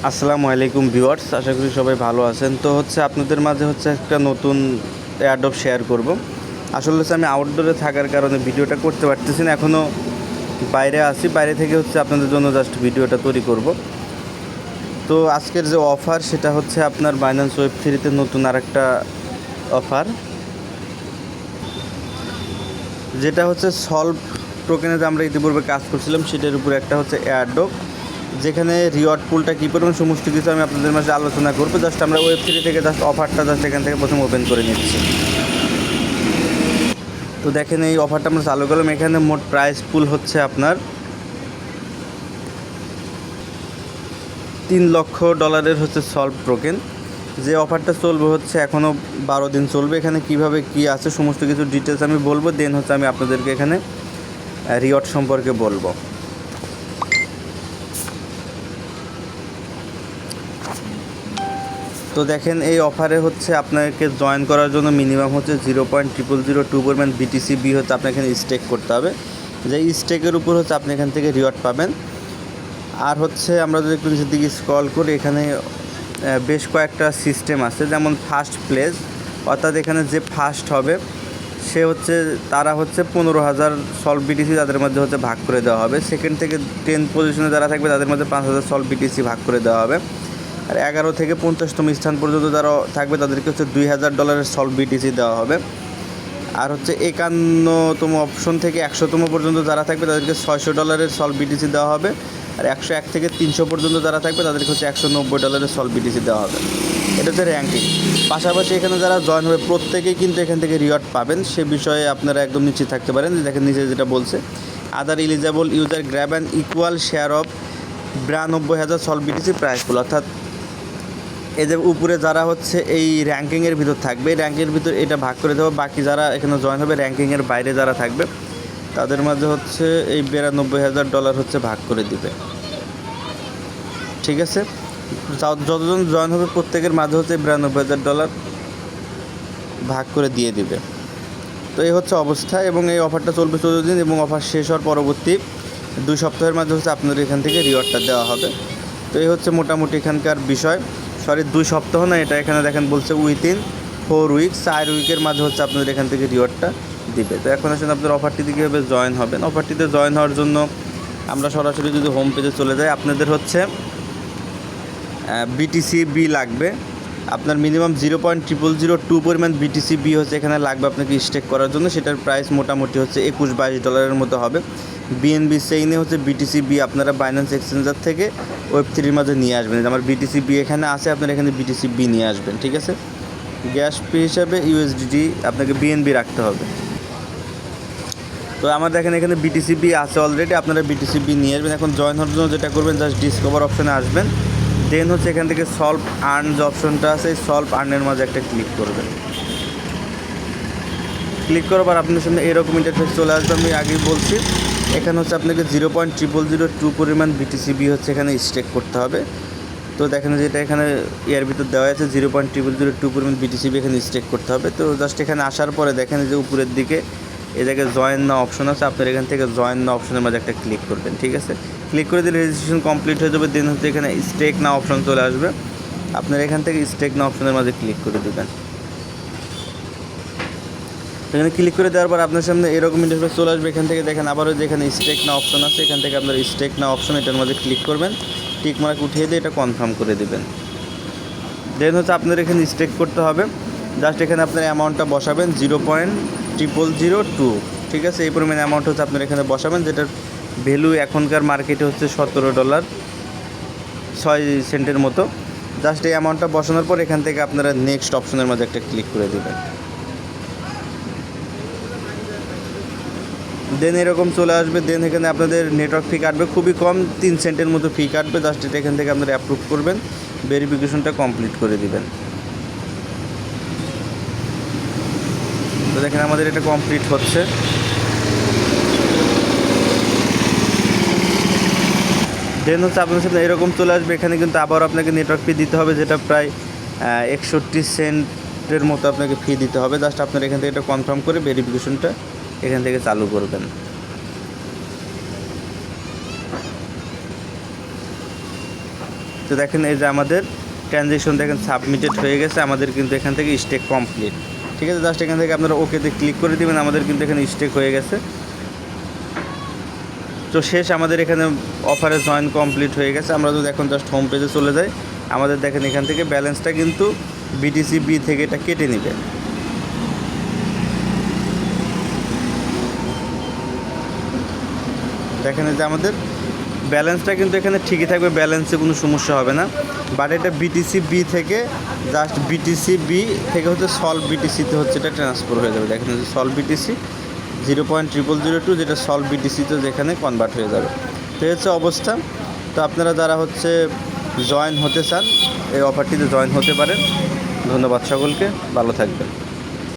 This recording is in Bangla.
আসসালামু আলাইকুম ভিউয়ার্স, আশা করি সবাই ভালো আছেন। তো আপনাদের মাঝে একটা নতুন অ্যাডব শেয়ার করব। আসলে আমি আউটডোরে থাকার কারণে ভিডিওটা করতে পারতেছি না, এখনও বাইরে আছি। বাইরে থেকে আপনাদের জন্য জাস্ট ভিডিওটা তৈরি করব। তো আজকের যে অফার সেটা আপনার বাইন্যান্স ওয়েব3-তে নতুন আরেকটা অফার, যেটা সলভ টোকেনে যে আমরা ইতিপূর্বে কাজ করছিলাম সেটার উপরে একটা অ্যাডব, যেখানে রিওয়ার্ড পুলটা কী করবেন সমস্ত কিছু আমি আপনাদের মাঝে আলোচনা করবো। জাস্ট আমরা ওয়েব3 থেকে জাস্ট অফারটা এখান থেকে প্রথম ওপেন করে নিচ্ছি। তো দেখেন এই অফারটা আমরা চালু করলাম। এখানে মোট প্রাইস পুল আপনার $3 লক্ষ সলভ টোকেন। যে অফারটা চলবে এখনও 12 দিন চলবে। এখানে কিভাবে কি আছে সমস্ত কিছু ডিটেলস আমি বলবো, দেন আমি আপনাদেরকে এখানে রিওয়ার্ড সম্পর্কে বলবো। তো দেখেন এই অফারে আপনাকে জয়েন করার জন্য মিনিমাম 0.0002 পরিমাণ BTC আপনাকে এখানে স্টেক করতে হবে। যে স্টেকের উপর আপনি এখান থেকে রিওয়ার্ড পাবেন। আর আমরা যদি একটু নিচের দিকে স্ক্রল করি, এখানে বেশ কয়েকটা সিস্টেম আছে, যেমন ফার্স্ট প্লেস, অর্থাৎ এখানে যে ফার্স্ট হবে সে তারা 15,000 সলভ BTC তাদের মধ্যে ভাগ করে দেওয়া হবে। সেকেন্ড থেকে 10 পজিশনে যারা থাকবে তাদের মধ্যে 5,000 সলভ BTC ভাগ করে দেওয়া হবে। আর 11 থেকে 50তম স্থান পর্যন্ত যারা থাকবে তাদেরকে $2,000 সলভ BTC দেওয়া হবে। আর 51তম অপশন থেকে 100তম পর্যন্ত যারা থাকবে তাদেরকে $600 সলভ BTC দেওয়া হবে। আর 101 থেকে 300 পর্যন্ত যারা থাকবে তাদেরকে $190 সলভ BTC দেওয়া হবে। এটা র্যাঙ্কিং। পাশাপাশি এখানে যারা জয়েন হবে প্রত্যেকেই কিন্তু এখান থেকে রিওয়ার্ড পাবেন, সে বিষয়ে আপনারা একদম নিশ্চিত থাকতে পারেন। দেখেন নিচে যেটা বলছে, other eligible user grab an equal share of 92,000 Solv BTC price pool. অর্থাৎ এই যে উপরে যারা এই র্যাঙ্কিংয়ের ভিতর থাকবে, র্যাঙ্কিংয়ের ভিতর এটা ভাগ করে দেবো। বাকি যারা এখানে জয়েন হবে র্যাঙ্কিংয়ের বাইরে যারা থাকবে তাদের মাঝে এই $92,000 ভাগ করে দিবে। ঠিক আছে, যতজন জয়েন হবে প্রত্যেকের মাঝে $92,000 ভাগ করে দিয়ে দিবে। তো এই অবস্থা, এবং এই অফারটা চলবে 14 দিন, এবং অফার শেষ হওয়ার পরবর্তী 2 সপ্তাহের মাঝে আপনাদের এখান থেকে রিওয়ার্ডটা দেওয়া হবে। তো এই মোটামুটি এখানকার বিষয়। 2 সপ্তাহ না, এটা এখানে দেখেন বলছে উইথিন 4 উইকস, 4 উইকের মাঝে আপনাদের এখান থেকে রিওয়ার্ডটা দিবে। তো এখন আসলে আপনাদের অফারটিতে কীভাবে জয়েন হবেন। অফারটিতে জয়েন হওয়ার জন্য আমরা সরাসরি যদি হোম পেজে চলে যাই, আপনাদের BTC লাগবে। আপনার মিনিমাম 0.0002 পরিমাণ BTC এখানে লাগবে আপনাকে স্টেক করার জন্য। সেটার প্রাইস মোটামুটি $21-22 মতো হবে। BNB চেইনে BTC আপনারা বাইন্যান্স এক্সচেঞ্জার থেকে ওয়েব3-র মাঝে নিয়ে আসবেন। আমার BTC এখানে আছে, আপনারা এখানে BTC নিয়ে আসবেন। ঠিক আছে, গ্যাস ফি হিসাবে USDT আপনাকে BNB রাখতে হবে। তো আমার দেখেন এখানে BTC আছে অলরেডি, আপনারা BTC নিয়ে আসবেন। এখন জয়েন হওয়ার জন্য যেটা করবেন, জাস্ট ডিসকভার অপশানে আসবেন। দেন এখান থেকে সলভ আর্ন যে অপশনটা আছে, এই সলভ আর্নের মাঝে একটা ক্লিক করবেন। ক্লিক করার পর আপনার সামনে এরকম ইন্টারফেস চলে আসবে। আমি আগেই বলছি, এখানে আপনাকে 0.0002 পরিমাণ BTC এখানে স্টেক করতে হবে। তো দেখেন যেটা এখানে এর ভিতর দেওয়া আছে 0.0002 পরিমাণ BTC এখানে স্টেক করতে হবে। তো জাস্ট এখানে আসার পরে দেখেন যে উপরের দিকে এই জায়গায় জয়েন না অপশন আছে, আপনার এখান থেকে জয়েন না অপশনের মাঝে একটা ক্লিক করবেন। ঠিক আছে, ক্লিক করে দিলে রেজিস্ট্রেশন কমপ্লিট হয়ে যাবে। দেন এখানে স্টেক না অপশন চলে আসবে, আপনার এখান থেকে স্টেক না অপশনের মাঝে ক্লিক করে দেবেন। এখানে ক্লিক করে দেওয়ার পর আপনার সামনে এরকম ইন্টারফেস চলে আসবে। এখান থেকে দেখেন আবারও যে এখানে স্টেক না অপশন আছে, এখান থেকে আপনার স্টেক না অপশন এটার মধ্যে ক্লিক করবেন। টিক মার্ক উঠিয়ে দিয়ে এটা কনফার্ম করে দেবেন। দেন আপনার এখানে স্টেক করতে হবে। জাস্ট এখানে আপনার অ্যামাউন্টটা বসাবেন 0.0002। ঠিক আছে, এই পরিমাণ অ্যামাউন্ট আপনার এখানে বসাবেন, যেটার ভ্যালু এখনকার মার্কেটে $17.06 মতো। জাস্ট এই অ্যামাউন্টটা বসানোর পর এখান থেকে আপনারা নেক্সট অপশনের মধ্যে একটা ক্লিক করে দেবেন। দেন এরকম চলে আসবে। দেন এখানে আপনাদের নেটওয়ার্ক ফি কাটবে, খুবই কম, 3 সেন্টের মতো ফি কাটবে। জাস্ট এটা এখান থেকে আপনারা অ্যাপ্রুভ করবেন, ভেরিফিকেশনটা কমপ্লিট করে দিবেন। তো দেখেন আমাদের এটা কমপ্লিট হচ্ছে। দেন আপনার সাথে এরকম চলে আসবে। এখানে কিন্তু আবার আপনাকে নেটওয়ার্ক ফি দিতে হবে, যেটা প্রায় 61 সেন্টের মতো আপনাকে ফি দিতে হবে। জাস্ট আপনার এখান থেকে এটা কনফার্ম করে ভেরিফিকেশনটা এখান থেকে চালু করবেন। তো দেখেন এই যে আমাদের ট্রানজ্যাকশন দেখেন সাবমিটেড হয়ে গেছে, আমাদের কিন্তু এখান থেকে স্টেক কমপ্লিট। ঠিক আছে, জাস্ট এখান থেকে আপনারা ওকেতে ক্লিক করে দেবেন, আমাদের কিন্তু এখানে স্টেক হয়ে গেছে। তো শেষ, আমাদের এখানে অফারে জয়েন কমপ্লিট হয়ে গেছে। আমরা যদি এখন জাস্ট হোম পেজে চলে যাই, আমাদের দেখেন এখান থেকে ব্যালেন্সটা কিন্তু বিটিসি বি থেকে এটা কেটে নেবে। দেখেন যে আমাদের ব্যালেন্সটা কিন্তু এখানে ঠিকই থাকবে, ব্যালেন্সে কোনো সমস্যা হবে না। বাট এটা বিটিসি বি থেকে জাস্ট বিটিসি বি থেকে হচ্ছে সলভ বিটিসিতে হচ্ছে এটা ট্রান্সফার হয়ে যাবে। দেখেন যে সলভ বিটিসি 0.0002 যেটা সলভ বিটিসিতে যেখানে কনভার্ট হয়ে যাবে। তো এই হচ্ছে অবস্থা। তো আপনারা যারা হচ্ছে জয়েন হতে চান এই অফারটিতে জয়েন হতে পারেন। ধন্যবাদ সকলকে, ভালো থাকবেন।